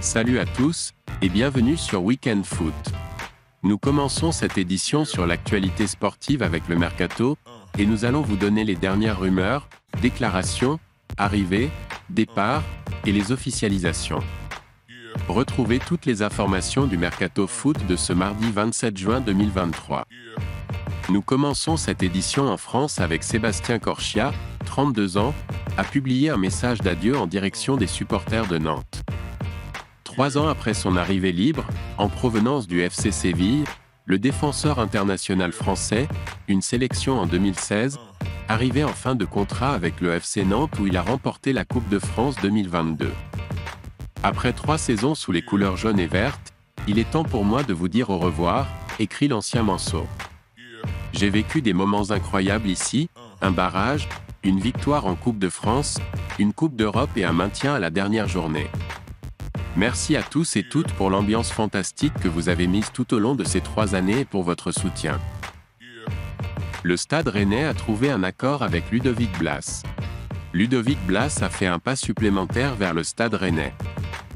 Salut à tous, et bienvenue sur Weekend Foot. Nous commençons cette édition sur l'actualité sportive avec le Mercato, et nous allons vous donner les dernières rumeurs, déclarations, arrivées, départs, et les officialisations. Retrouvez toutes les informations du Mercato Foot de ce mardi 27 juin 2023. Nous commençons cette édition en France avec Sébastien Corchia, 32 ans, a publié un message d'adieu en direction des supporters de Nantes. 3 ans après son arrivée libre, en provenance du FC Séville, le défenseur international français, une sélection en 2016, arrivait en fin de contrat avec le FC Nantes où il a remporté la Coupe de France 2022. Après 3 saisons sous les couleurs jaunes et vertes, il est temps pour moi de vous dire au revoir, écrit l'ancien Manceau. J'ai vécu des moments incroyables ici, un barrage, une victoire en Coupe de France, une Coupe d'Europe et un maintien à la dernière journée. Merci à tous et toutes pour l'ambiance fantastique que vous avez mise tout au long de ces 3 années et pour votre soutien. Le Stade Rennais a trouvé un accord avec Ludovic Blas. Ludovic Blas a fait un pas supplémentaire vers le Stade Rennais.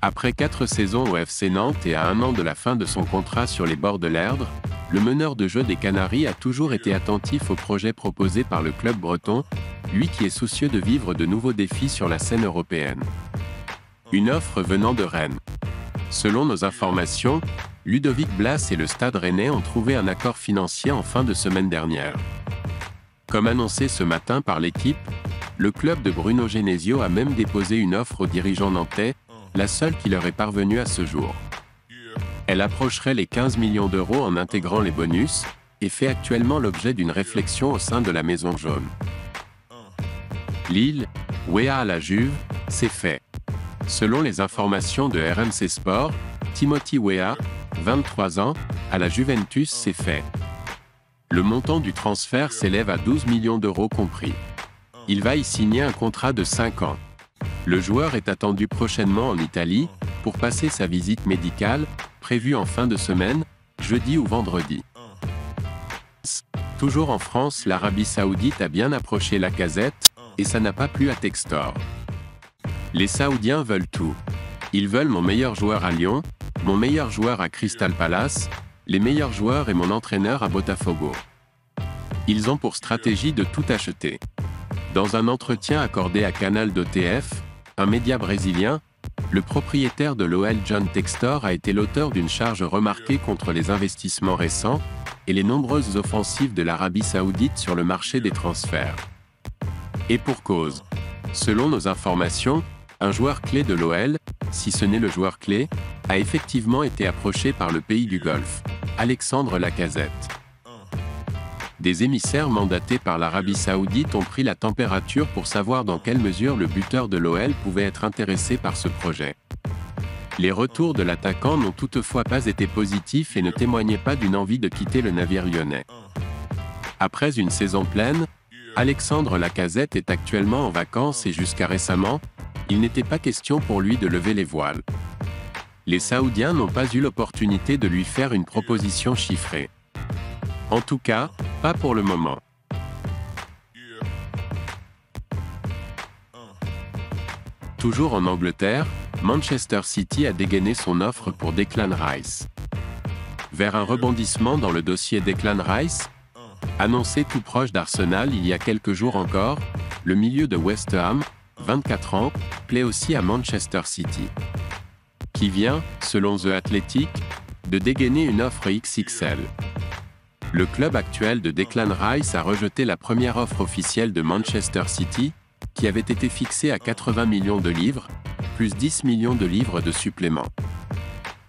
Après 4 saisons au FC Nantes et à 1 an de la fin de son contrat sur les bords de l'Erdre, le meneur de jeu des Canaries a toujours été attentif au projet proposé par le club breton, lui qui est soucieux de vivre de nouveaux défis sur la scène européenne. Une offre venant de Rennes. Selon nos informations, Ludovic Blas et le Stade Rennais ont trouvé un accord financier en fin de semaine dernière. Comme annoncé ce matin par l'équipe, le club de Bruno Genesio a même déposé une offre aux dirigeants nantais, la seule qui leur est parvenue à ce jour. Elle approcherait les 15 millions d'euros en intégrant les bonus, et fait actuellement l'objet d'une réflexion au sein de la Maison Jaune. Lille, Weah à la Juve, c'est fait. Selon les informations de RMC Sport, Timothy Weah, 23 ans, à la Juventus c'est fait. Le montant du transfert s'élève à 12 millions d'euros compris. Il va y signer un contrat de 5 ans. Le joueur est attendu prochainement en Italie, pour passer sa visite médicale, prévue en fin de semaine, jeudi ou vendredi. Toujours en France, l'Arabie Saoudite a bien approché Lacazette, et ça n'a pas plu à Textor. Les Saoudiens veulent tout. Ils veulent mon meilleur joueur à Lyon, mon meilleur joueur à Crystal Palace, les meilleurs joueurs et mon entraîneur à Botafogo. Ils ont pour stratégie de tout acheter. Dans un entretien accordé à Canal d'OTF, un média brésilien, le propriétaire de l'OL John Textor a été l'auteur d'une charge remarquée contre les investissements récents et les nombreuses offensives de l'Arabie Saoudite sur le marché des transferts. Et pour cause. Selon nos informations, un joueur clé de l'OL, si ce n'est le joueur clé, a effectivement été approché par le pays du Golfe, Alexandre Lacazette. Des émissaires mandatés par l'Arabie Saoudite ont pris la température pour savoir dans quelle mesure le buteur de l'OL pouvait être intéressé par ce projet. Les retours de l'attaquant n'ont toutefois pas été positifs et ne témoignaient pas d'une envie de quitter le navire lyonnais. Après une saison pleine, Alexandre Lacazette est actuellement en vacances et jusqu'à récemment, il n'était pas question pour lui de lever les voiles. Les Saoudiens n'ont pas eu l'opportunité de lui faire une proposition chiffrée. En tout cas, pas pour le moment. Toujours en Angleterre, Manchester City a dégainé son offre pour Declan Rice. Vers un rebondissement dans le dossier Declan Rice, annoncé tout proche d'Arsenal il y a quelques jours encore, le milieu de West Ham, 24 ans, plaît aussi à Manchester City. Qui vient, selon The Athletic, de dégainer une offre XXL. Le club actuel de Declan Rice a rejeté la première offre officielle de Manchester City, qui avait été fixée à 80 millions de livres, plus 10 millions de livres de supplément.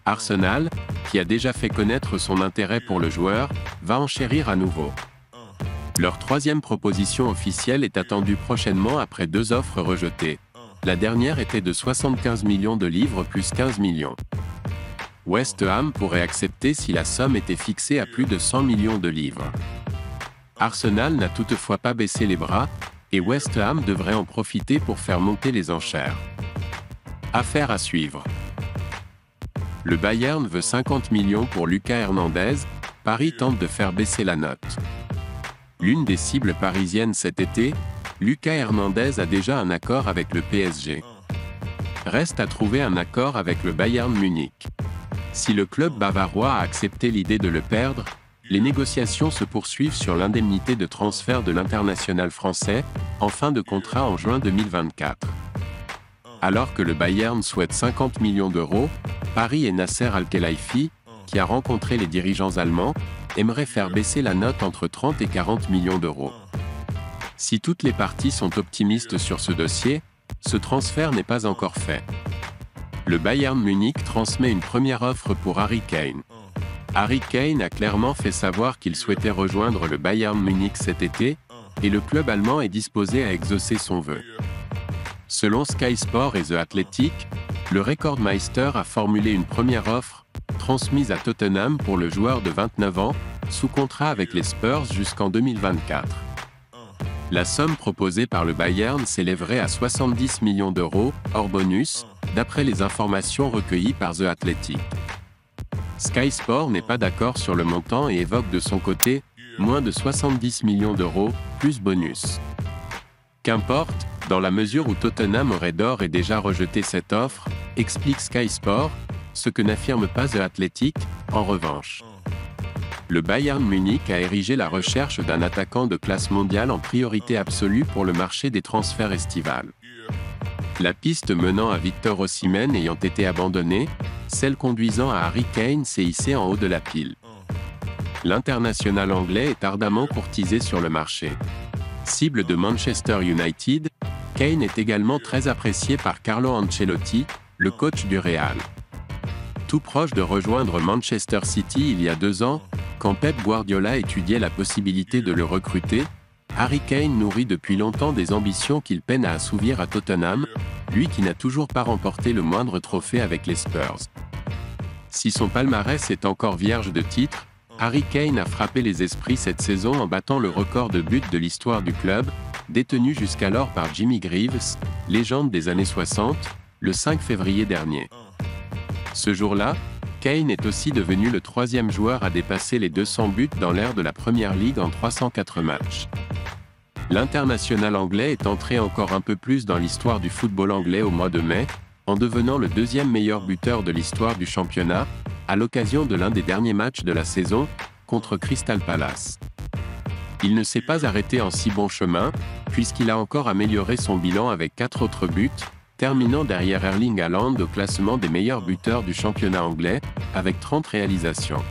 Arsenal, qui a déjà fait connaître son intérêt pour le joueur, va enchérir à nouveau. Leur 3e proposition officielle est attendue prochainement après 2 offres rejetées. La dernière était de 75 millions de livres plus 15 millions. West Ham pourrait accepter si la somme était fixée à plus de 100 millions de livres. Arsenal n'a toutefois pas baissé les bras, et West Ham devrait en profiter pour faire monter les enchères. Affaire à suivre. Le Bayern veut 50 millions pour Lucas Hernandez, Paris tente de faire baisser la note. L'une des cibles parisiennes cet été, Lucas Hernandez a déjà un accord avec le PSG. Reste à trouver un accord avec le Bayern Munich. Si le club bavarois a accepté l'idée de le perdre, les négociations se poursuivent sur l'indemnité de transfert de l'international français, en fin de contrat en juin 2024. Alors que le Bayern souhaite 50 millions d'euros, Paris et Nasser Al-Khelaifi, qui a rencontré les dirigeants allemands, aimeraient faire baisser la note entre 30 et 40 millions d'euros. Si toutes les parties sont optimistes sur ce dossier, ce transfert n'est pas encore fait. Le Bayern Munich transmet une première offre pour Harry Kane. Harry Kane a clairement fait savoir qu'il souhaitait rejoindre le Bayern Munich cet été, et le club allemand est disposé à exaucer son vœu. Selon Sky Sport et The Athletic, le Rekordmeister a formulé une première offre, transmise à Tottenham pour le joueur de 29 ans, sous contrat avec les Spurs jusqu'en 2024. La somme proposée par le Bayern s'élèverait à 70 millions d'euros, hors bonus, d'après les informations recueillies par The Athletic. Sky Sport n'est pas d'accord sur le montant et évoque de son côté, moins de 70 millions d'euros, plus bonus. Qu'importe, dans la mesure où Tottenham aurait d'ores et déjà rejeté cette offre, explique Sky Sport, ce que n'affirme pas The Athletic, en revanche. Le Bayern Munich a érigé la recherche d'un attaquant de classe mondiale en priorité absolue pour le marché des transferts estivales. La piste menant à Victor Osimhen ayant été abandonnée, celle conduisant à Harry Kane s'est hissée en haut de la pile. L'international anglais est ardemment courtisé sur le marché. Cible de Manchester United, Kane est également très apprécié par Carlo Ancelotti, le coach du Real. Tout proche de rejoindre Manchester City il y a 2 ans, quand Pep Guardiola étudiait la possibilité de le recruter, Harry Kane nourrit depuis longtemps des ambitions qu'il peine à assouvir à Tottenham, lui qui n'a toujours pas remporté le moindre trophée avec les Spurs. Si son palmarès est encore vierge de titres, Harry Kane a frappé les esprits cette saison en battant le record de buts de l'histoire du club, détenu jusqu'alors par Jimmy Greaves, légende des années 60, le 5 février dernier. Ce jour-là, Kane est aussi devenu le 3e joueur à dépasser les 200 buts dans l'ère de la Premier League en 304 matchs. L'international anglais est entré encore un peu plus dans l'histoire du football anglais au mois de mai, en devenant le 2e meilleur buteur de l'histoire du championnat, à l'occasion de l'un des derniers matchs de la saison, contre Crystal Palace. Il ne s'est pas arrêté en si bon chemin, puisqu'il a encore amélioré son bilan avec 4 autres buts, terminant derrière Erling Haaland au classement des meilleurs buteurs du championnat anglais, avec 30 réalisations.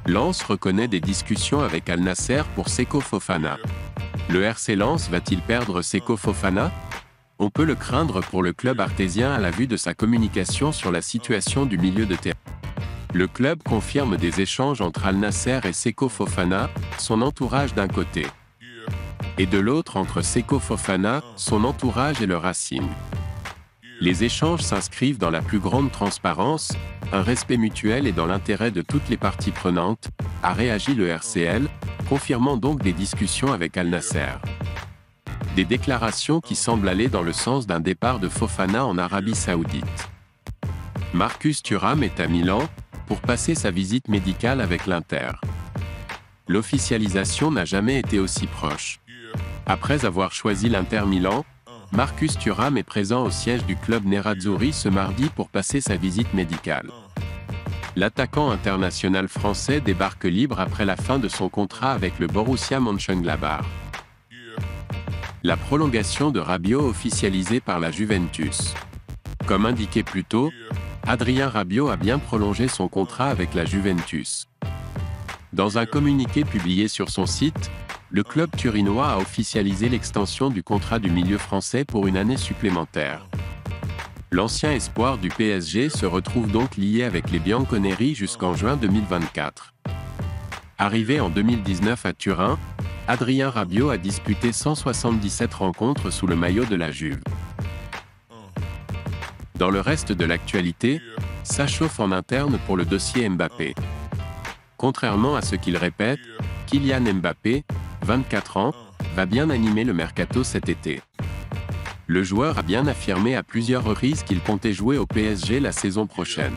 Lens reconnaît des discussions avec Al Nasser pour Seko Fofana. Le RC Lens va-t-il perdre Seko Fofana ? On peut le craindre pour le club artésien à la vue de sa communication sur la situation du milieu de terrain. Le club confirme des échanges entre Al Nasser et Seko Fofana, son entourage d'un côté. Et de l'autre entre Seko Fofana, son entourage et le Racing. Les échanges s'inscrivent dans la plus grande transparence, un respect mutuel et dans l'intérêt de toutes les parties prenantes, a réagi le RCL, confirmant donc des discussions avec Al Nasser. Des déclarations qui semblent aller dans le sens d'un départ de Fofana en Arabie Saoudite. Marcus Thuram est à Milan, pour passer sa visite médicale avec l'Inter. L'officialisation n'a jamais été aussi proche. Après avoir choisi l'Inter Milan, Marcus Thuram est présent au siège du club Nerazzurri ce mardi pour passer sa visite médicale. L'attaquant international français débarque libre après la fin de son contrat avec le Borussia Mönchengladbach. La prolongation de Rabiot officialisée par la Juventus. Comme indiqué plus tôt, Adrien Rabiot a bien prolongé son contrat avec la Juventus. Dans un communiqué publié sur son site, le club turinois a officialisé l'extension du contrat du milieu français pour une année supplémentaire. L'ancien espoir du PSG se retrouve donc lié avec les bianconeri jusqu'en juin 2024. Arrivé en 2019 à Turin, Adrien Rabiot a disputé 177 rencontres sous le maillot de la Juve. Dans le reste de l'actualité, ça chauffe en interne pour le dossier Mbappé. Contrairement à ce qu'il répète, Kylian Mbappé, 24 ans, va bien animer le mercato cet été. Le joueur a bien affirmé à plusieurs reprises qu'il comptait jouer au PSG la saison prochaine.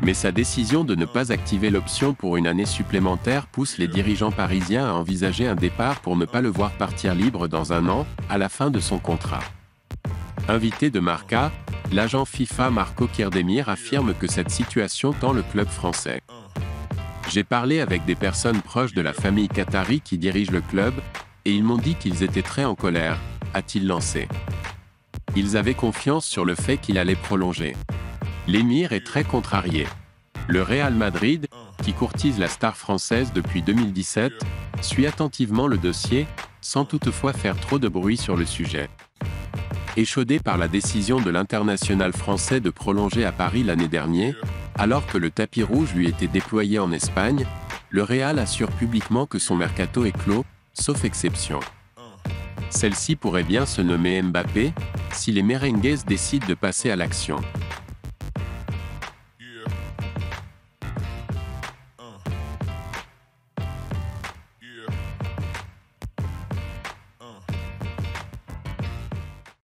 Mais sa décision de ne pas activer l'option pour une année supplémentaire pousse les dirigeants parisiens à envisager un départ pour ne pas le voir partir libre dans un an, à la fin de son contrat. Invité de Marca, l'agent FIFA Marco Kirdemir affirme que cette situation tend le club français. J'ai parlé avec des personnes proches de la famille qatari qui dirige le club, et ils m'ont dit qu'ils étaient très en colère, a-t-il lancé. Ils avaient confiance sur le fait qu'il allait prolonger. L'émir est très contrarié. Le Real Madrid, qui courtise la star française depuis 2017, suit attentivement le dossier, sans toutefois faire trop de bruit sur le sujet. Échaudé par la décision de l'international français de prolonger à Paris l'année dernière, alors que le tapis rouge lui était déployé en Espagne, le Real assure publiquement que son mercato est clos, sauf exception. Celle-ci pourrait bien se nommer Mbappé, si les merengues décident de passer à l'action.